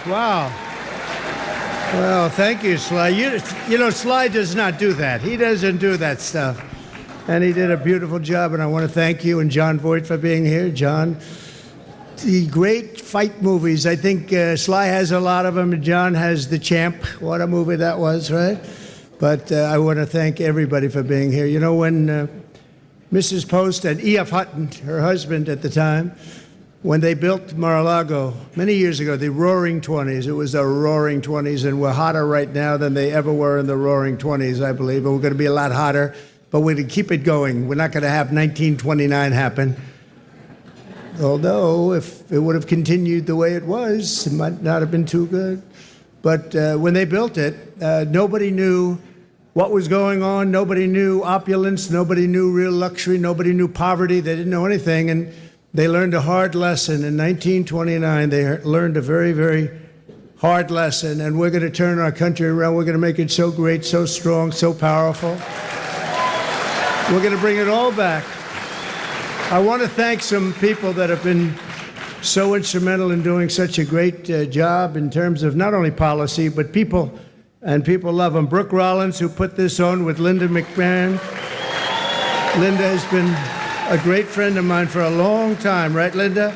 Wow. Well, thank you, Sly. You know, Sly does not do that. He doesn't do that stuff. And he did a beautiful job, and I want to thank you and John Voight for being here. John, the great fight movies, I think Sly has a lot of them, and John has The Champ. What a movie that was, right? But I want to thank everybody for being here. You know, when Mrs. Post and E.F. Hutton, her husband at the time, when they built Mar-a-Lago many years ago, the Roaring 20s, it was the Roaring 20s, and we're hotter right now than they ever were in the Roaring 20s, I believe, and we're going to be a lot hotter, but we're going to keep it going. We're not going to have 1929 happen. Although, if it would have continued the way it was, it might not have been too good. But when they built it, nobody knew what was going on. Nobody knew opulence. Nobody knew real luxury. Nobody knew poverty. They didn't know anything. And they learned a hard lesson. In 1929, they learned a very, very hard lesson. And we're going to turn our country around. We're going to make it so great, so strong, so powerful. We're going to bring it all back. I want to thank some people that have been so instrumental in doing such a great job in terms of not only policy, but people, and people love them. Brooke Rollins, who put this on with Linda McMahon. Linda has been a great friend of mine for a long time, right, Linda?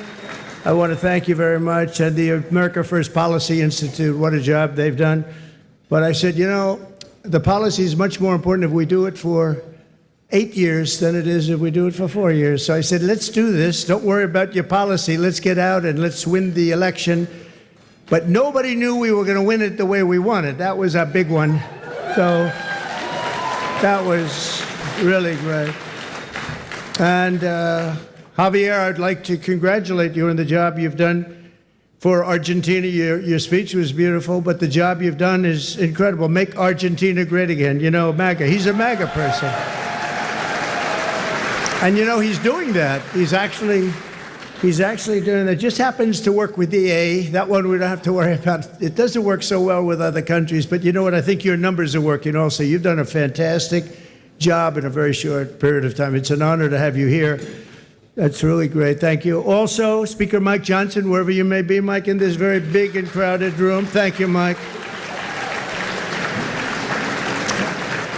I want to thank you very much. And the America First Policy Institute, what a job they've done. But I said, you know, the policy is much more important if we do it for 8 years than it is if we do it for 4 years. So I said, let's do this. Don't worry about your policy. Let's get out and let's win the election. But nobody knew we were going to win it the way we wanted. That was a big one. So that was really great. And Javier, I'd like to congratulate you on the job you've done for Argentina. Your speech was beautiful, but the job you've done is incredible. Make Argentina great again. You know, MAGA. He's a MAGA person. And you know, he's doing that. He's actually doing that. Just happens to work with EA. That one we don't have to worry about. It doesn't work so well with other countries, but you know what? I think your numbers are working also. You've done a fantastic job in a very short period of time. It's an honor to have you here. That's really great. Thank you. Also, Speaker Mike Johnson, wherever you may be, Mike, in this very big and crowded room. Thank you, Mike.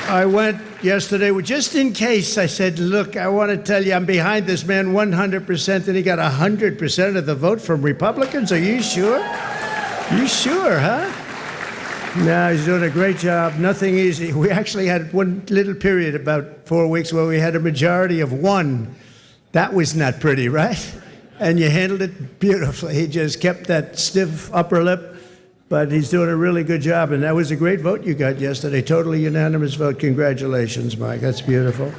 I went yesterday, just in case, I said, look, I want to tell you, I'm behind this man 100%, and he got 100% of the vote from Republicans. Are you sure? You sure, huh? No, he's doing a great job. Nothing easy. We actually had one little period, about 4 weeks, where we had a majority of 1. That was not pretty, right? And you handled it beautifully. He just kept that stiff upper lip. But he's doing a really good job, and that was a great vote you got yesterday. Totally unanimous vote. Congratulations, Mike. That's beautiful.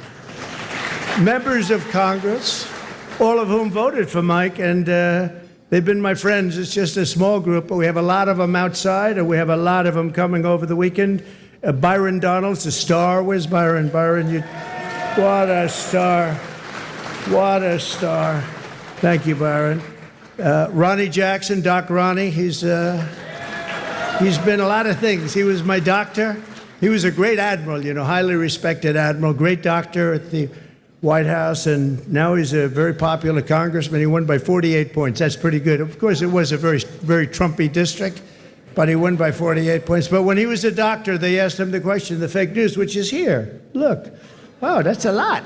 Members of Congress, all of whom voted for Mike, and they've been my friends. It's just a small group, but we have a lot of them outside, and we have a lot of them coming over the weekend. Byron Donalds, the star. Where's Byron? Byron, what a star. What a star. Thank you, Byron. Ronnie Jackson, Doc Ronnie, he's been a lot of things. He was my doctor. He was a great admiral, you know, highly respected admiral, great doctor at the White House, and now he's a very popular congressman. He won by 48 points. That's pretty good. Of course, it was a very, very Trumpy district, but he won by 48 points. But when he was a doctor, they asked him the question, the fake news, which is here. Look, wow, that's a lot.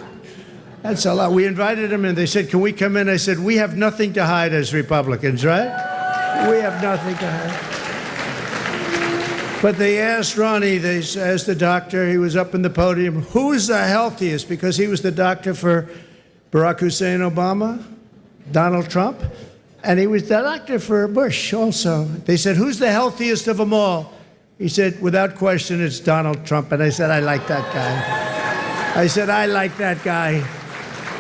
That's a lot. We invited him, and they said, can we come in? I said, we have nothing to hide as Republicans, right? We have nothing to hide. But they asked Ronnie, they asked the doctor, he was up in the podium, who's the healthiest? Because he was the doctor for Barack Hussein Obama, Donald Trump, and he was the doctor for Bush also. They said, who's the healthiest of them all? He said, without question, it's Donald Trump. And I said, I like that guy. I said, I like that guy.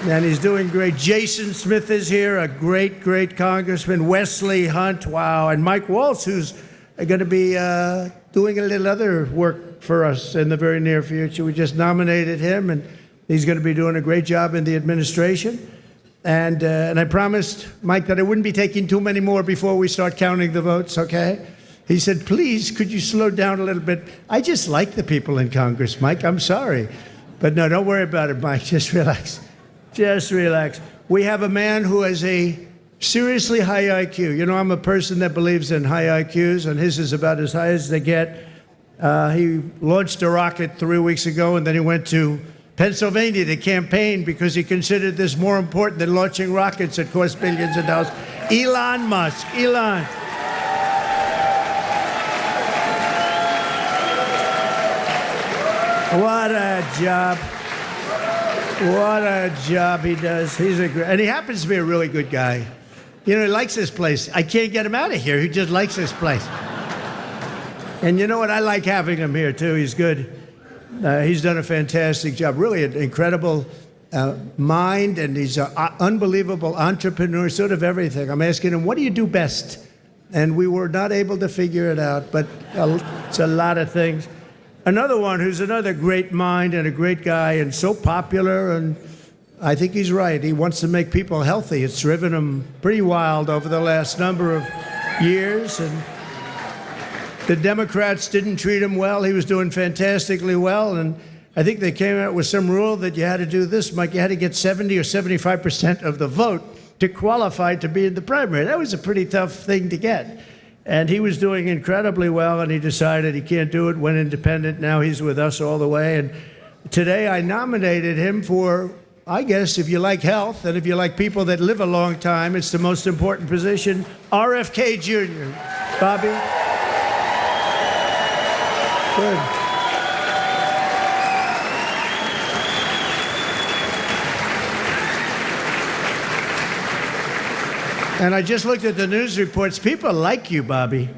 And he's doing great. Jason Smith is here, a great, great congressman. Wesley Hunt, wow. And Mike Waltz, who's going to be doing a little other work for us in the very near future. We just nominated him, and he's going to be doing a great job in the administration. And I promised Mike that I wouldn't be taking too many more before we start counting the votes, okay? He said, please, could you slow down a little bit? I just like the people in Congress, Mike. I'm sorry. But no, don't worry about it, Mike. Just relax. Just relax. We have a man who has a seriously high IQ. You know, I'm a person that believes in high IQs, and his is about as high as they get. He launched a rocket 3 weeks ago, and then he went to Pennsylvania to campaign because he considered this more important than launching rockets that cost billions of dollars. Elon Musk. Elon. What a job. What a job he does. And he happens to be a really good guy. You know, he likes this place. I can't get him out of here. He just likes this place. And you know what? I like having him here, too. He's good. He's done a fantastic job. Really an incredible mind, and he's an unbelievable entrepreneur, sort of everything. I'm asking him, what do you do best? And we were not able to figure it out, but it's a lot of things. Another one who's another great mind and a great guy and so popular, and I think he's right. He wants to make people healthy. It's driven him pretty wild over the last number of years, and the Democrats didn't treat him well. He was doing fantastically well, and I think they came out with some rule that you had to do this, Mike. You had to get 70 or 75% of the vote to qualify to be in the primary. That was a pretty tough thing to get. And he was doing incredibly well, and he decided he can't do it, went independent. Now he's with us all the way. And today I nominated him for, I guess, if you like health and if you like people that live a long time, it's the most important position, RFK Jr. Bobby? Good. And I just looked at the news reports. People like you, Bobby.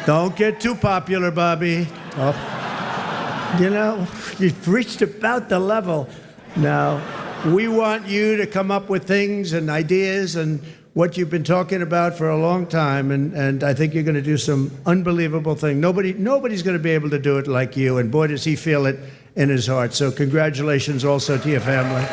Don't get too popular, Bobby. Oh. You know, you've reached about the level. Now, we want you to come up with things and ideas and what you've been talking about for a long time. And I think you're going to do some unbelievable thing. Nobody's going to be able to do it like you. And boy, does he feel it in his heart. So congratulations also to your family.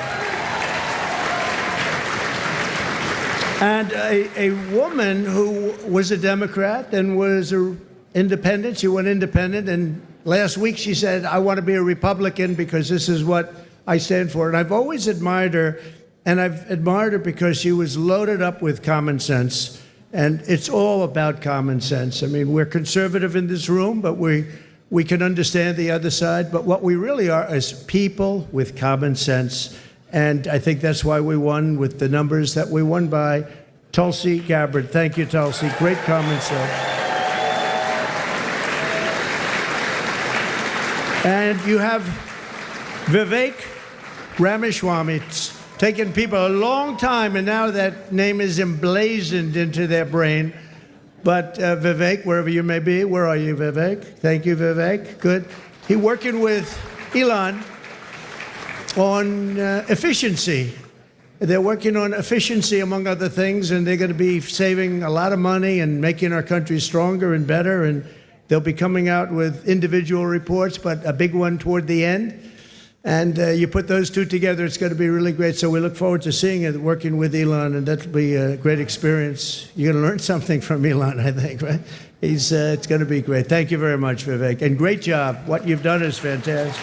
And a woman who was a Democrat and was an independent, she went independent, and last week she said, I want to be a Republican because this is what I stand for. And I've always admired her, and I've admired her because she was loaded up with common sense. And it's all about common sense. I mean, we're conservative in this room, but we can understand the other side. But what we really are is people with common sense. And I think that's why we won with the numbers that we won by. Tulsi Gabbard. Thank you, Tulsi. Great common sense. And you have Vivek Ramaswamy. It's taken people a long time, and now that name is emblazoned into their brain. But Vivek, wherever you may be, where are you, Vivek? Thank you, Vivek. Good. He's working with Elon on efficiency. They're working on efficiency, among other things, and they're going to be saving a lot of money and making our country stronger and better. And they'll be coming out with individual reports, but a big one toward the end. And you put those two together, it's going to be really great. So we look forward to seeing it, working with Elon, and that'll be a great experience. You're going to learn something from Elon, I think, right? It's going to be great. Thank you very much, Vivek. And great job. What you've done is fantastic.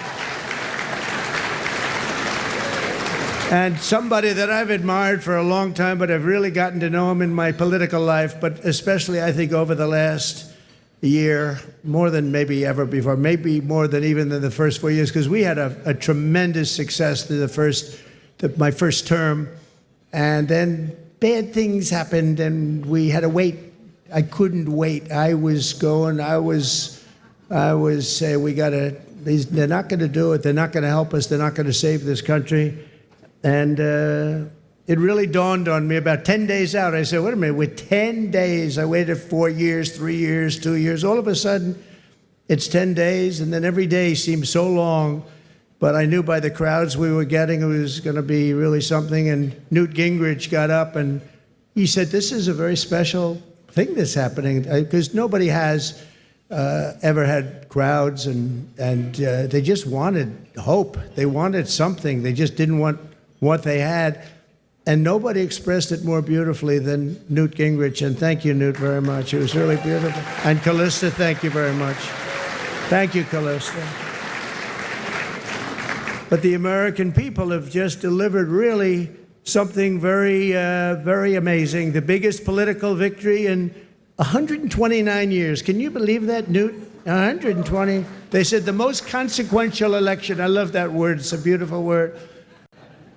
And somebody that I've admired for a long time, but I've really gotten to know him in my political life, but especially I think over the last year, more than maybe ever before, maybe more than even than the first 4 years, because we had a tremendous success through my first term, and then bad things happened, and we had to wait. I couldn't wait. I was saying, they're not going to do it. They're not going to help us. They're not going to save this country. And it really dawned on me about 10 days out. I said, wait a minute, with 10 days, I waited 4 years, 3 years, 2 years. All of a sudden, it's 10 days, and then every day seemed so long. But I knew by the crowds we were getting, it was going to be really something. And Newt Gingrich got up, and he said, this is a very special thing that's happening, because nobody has ever had crowds, and they just wanted hope. They wanted something. They just didn't want what they had. And nobody expressed it more beautifully than Newt Gingrich. And thank you, Newt, very much. It was really beautiful. And Callista, thank you very much. Thank you, Callista. But the American people have just delivered really something very, very amazing. The biggest political victory in 129 years. Can you believe that, Newt? 120. They said the most consequential election. I love that word. It's a beautiful word.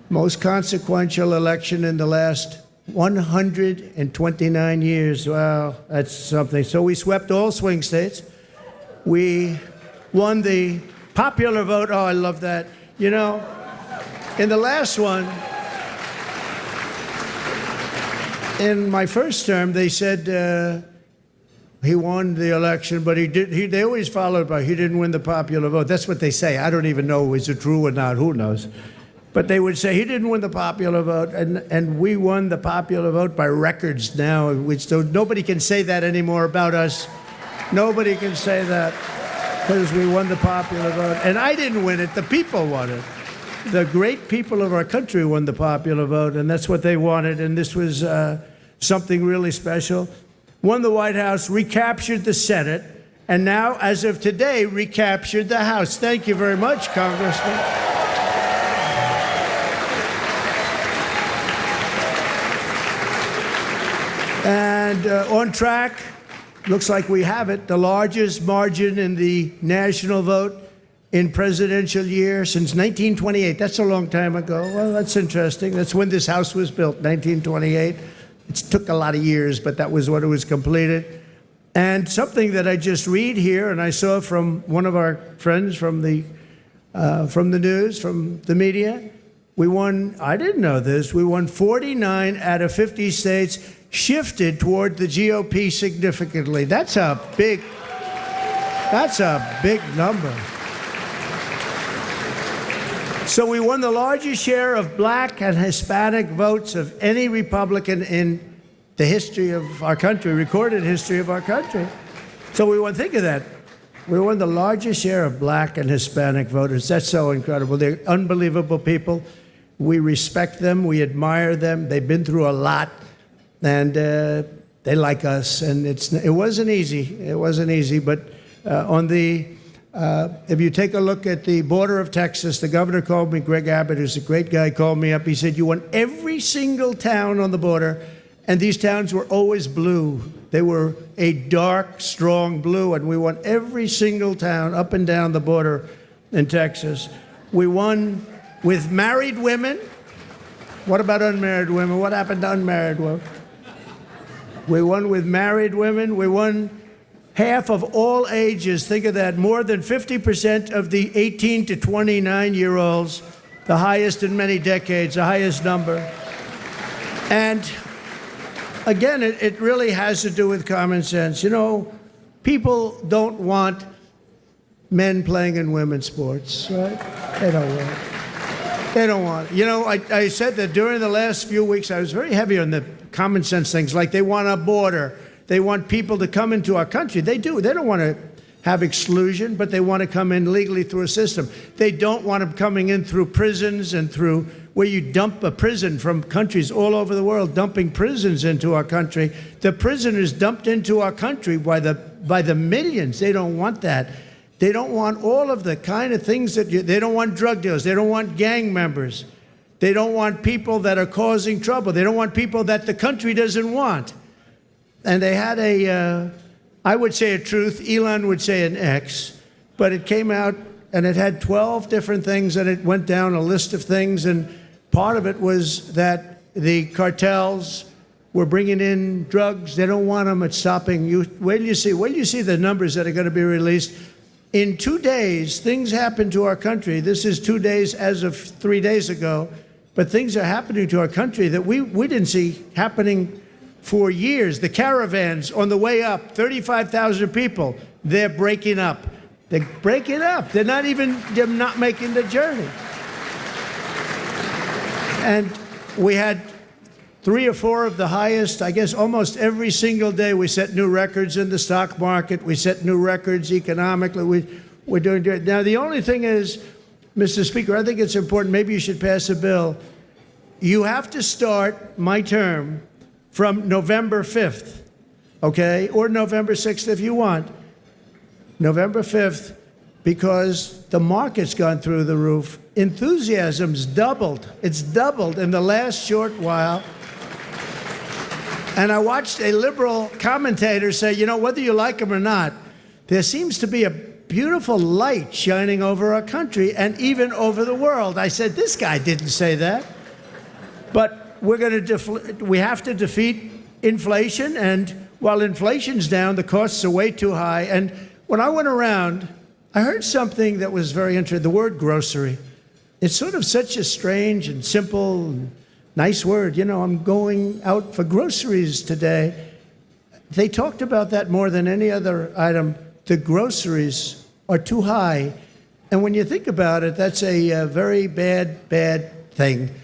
Most consequential election in the last 129 years. Wow, that's something. So we swept all swing states. We won the popular vote. Oh, I love that. You know, in the last one, in my first term, they said he won the election, but they always followed by he didn't win the popular vote. That's what they say. I don't even know is it true or not. Who knows? But they would say he didn't win the popular vote, and we won the popular vote by records now, which nobody can say that anymore about us. Nobody can say that because we won the popular vote. And I didn't win it. The people won it. The great people of our country won the popular vote, and that's what they wanted. And this was something really special. Won the White House, recaptured the Senate, and now, as of today, recaptured the House. Thank you very much, Congressman. And on track, looks like we have it, the largest margin in the national vote in presidential year since 1928. That's a long time ago. Well, that's interesting. That's when this house was built, 1928. It took a lot of years, but that was when it was completed. And something that I just read here, and I saw from one of our friends from the news, from the media, we won, I didn't know this, we won 49 out of 50 states, shifted toward the GOP significantly. That's a big number. So we won the largest share of black and Hispanic votes of any Republican in the history of our country, recorded history of our country. So we won, think of that. We won the largest share of black and Hispanic voters. That's so incredible. They're unbelievable people. We respect them. We admire them. They've been through a lot. And they like us, and it wasn't easy. It wasn't easy, but if you take a look at the border of Texas, the governor called me, Greg Abbott, who's a great guy, called me up. He said, you won every single town on the border, and these towns were always blue. They were a dark, strong blue, and we won every single town up and down the border in Texas. We won with married women. What about unmarried women? What happened to unmarried women? We won with married women. We won half of all ages. Think of that. More than 50% of the 18 to 29-year-olds, the highest in many decades, the highest number. And again, it really has to do with common sense. You know, people don't want men playing in women's sports, right? They don't want it. They don't want it. You know, I said that during the last few weeks, I was very heavy on the common sense things, like they want a border. They want people to come into our country. They do. They don't want to have exclusion, but they want to come in legally through a system. They don't want them coming in through prisons and through where you dump a prison from countries all over the world, dumping prisons into our country. The prisoners dumped into our country by the millions. They don't want that. They don't want all of the kind of things that they don't want drug dealers. They don't want gang members. They don't want people that are causing trouble. They don't want people that the country doesn't want. And they had I would say a truth, Elon would say an X, but it came out and it had 12 different things, and it went down a list of things, and part of it was that the cartels were bringing in drugs. They don't want them at stopping. Wait till you see the numbers that are going to be released. In 2 days, things happened to our country. This is 2 days as of 3 days ago, but things are happening to our country that we didn't see happening for years. The caravans on the way up, 35,000 people, they're breaking up. They're breaking up. They're not making the journey. And we had 3 or 4 of the highest, I guess almost every single day we set new records in the stock market. We set new records economically. We're doing it. Now, the only thing is, Mr. Speaker, I think it's important, maybe you should pass a bill. You have to start my term from November 5th, okay? Or November 6th if you want. November 5th, because the market's gone through the roof. Enthusiasm's doubled. It's doubled in the last short while. And I watched a liberal commentator say, you know, whether you like him or not, there seems to be a beautiful light shining over our country and even over the world. I said, this guy didn't say that. But we have to defeat inflation, and while inflation's down, the costs are way too high. And when I went around, I heard something that was very interesting, the word grocery. It's sort of such a strange and simple and nice word. You know, I'm going out for groceries today. They talked about that more than any other item. The groceries are too high. And when you think about it, that's a very bad thing.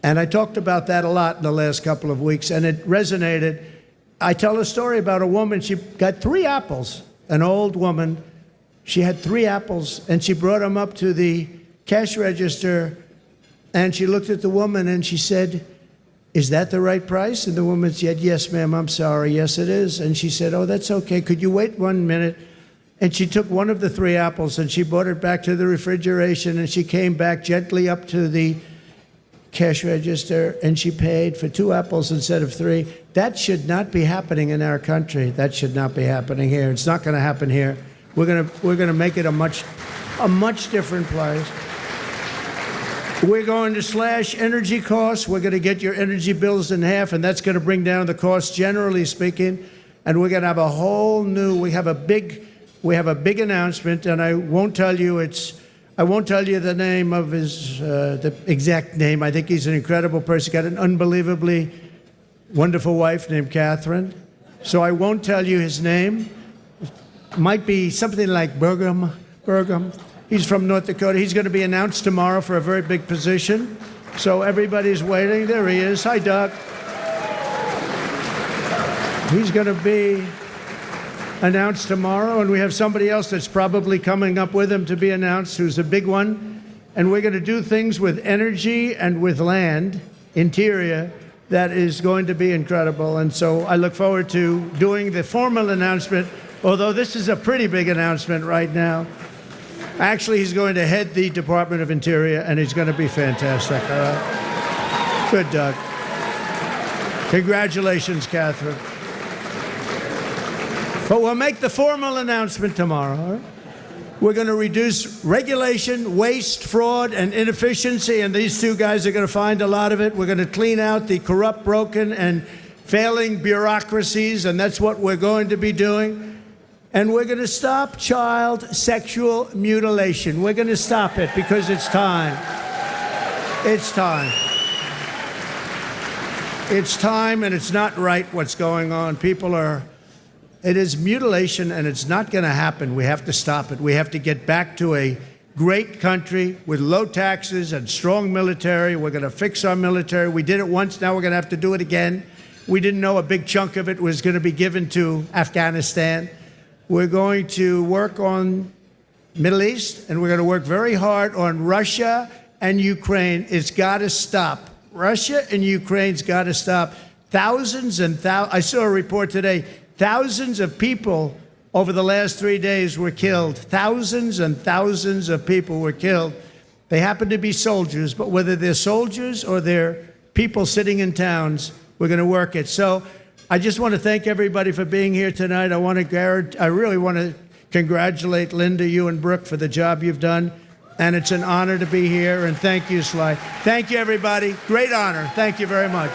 And I talked about that a lot in the last couple of weeks, and it resonated. I tell a story about a woman. She got 3 apples, an old woman. She had 3 apples, and she brought them up to the cash register, and she looked at the woman, and she said, is that the right price? And the woman said, yes, ma'am, I'm sorry. Yes, it is. And she said, oh, that's okay. Could you wait 1 minute? And she took one of the 3 apples, and she brought it back to the refrigeration, and she came back gently up to the cash register, and she paid for 2 apples instead of 3. That should not be happening in our country. That should not be happening here. It's not going to happen here. We're going to make it a much different place. We're going to slash energy costs. We're going to get your energy bills in half, and that's going to bring down the costs, generally speaking. And we're going to have a whole new. We have a big announcement, and I won't tell you the name of his, the exact name. I think he's an incredible person. Got an unbelievably wonderful wife named Catherine. So I won't tell you his name. Might be something like Burgum. He's from North Dakota. He's going to be announced tomorrow for a very big position. So everybody's waiting. There he is. Hi, Doug. He's going to be announced tomorrow, and we have somebody else that's probably coming up with him to be announced, who's a big one. And we're going to do things with energy and with land, interior, that is going to be incredible. And so I look forward to doing the formal announcement, although this is a pretty big announcement right now. Actually, he's going to head the Department of Interior, and he's going to be fantastic. All right? Good, Doug. Congratulations, Catherine. But we'll make the formal announcement tomorrow. All right? We're going to reduce regulation, waste, fraud, and inefficiency, and these 2 guys are going to find a lot of it. We're going to clean out the corrupt, broken, and failing bureaucracies, and that's what we're going to be doing. And we're going to stop child sexual mutilation. We're going to stop it because it's time. It's time. It's time, and it's not right what's going on. It is mutilation, and it's not going to happen. We have to stop it. We have to get back to a great country with low taxes and strong military. We're going to fix our military. We did it once. Now we're going to have to do it again. We didn't know a big chunk of it was going to be given to Afghanistan. We're going to work on Middle East, and we're going to work very hard on Russia and Ukraine. It's got to stop. Russia and Ukraine's got to stop. Thousands and thousands. I saw a report today. Thousands of people over the last 3 days were killed. Thousands and thousands of people were killed. They happen to be soldiers, but whether they're soldiers or they're people sitting in towns, we're going to work it. So I just want to thank everybody for being here tonight. I really want to congratulate Linda, you and Brooke for the job you've done. And it's an honor to be here. And thank you, Sly. Thank you, everybody. Great honor. Thank you very much.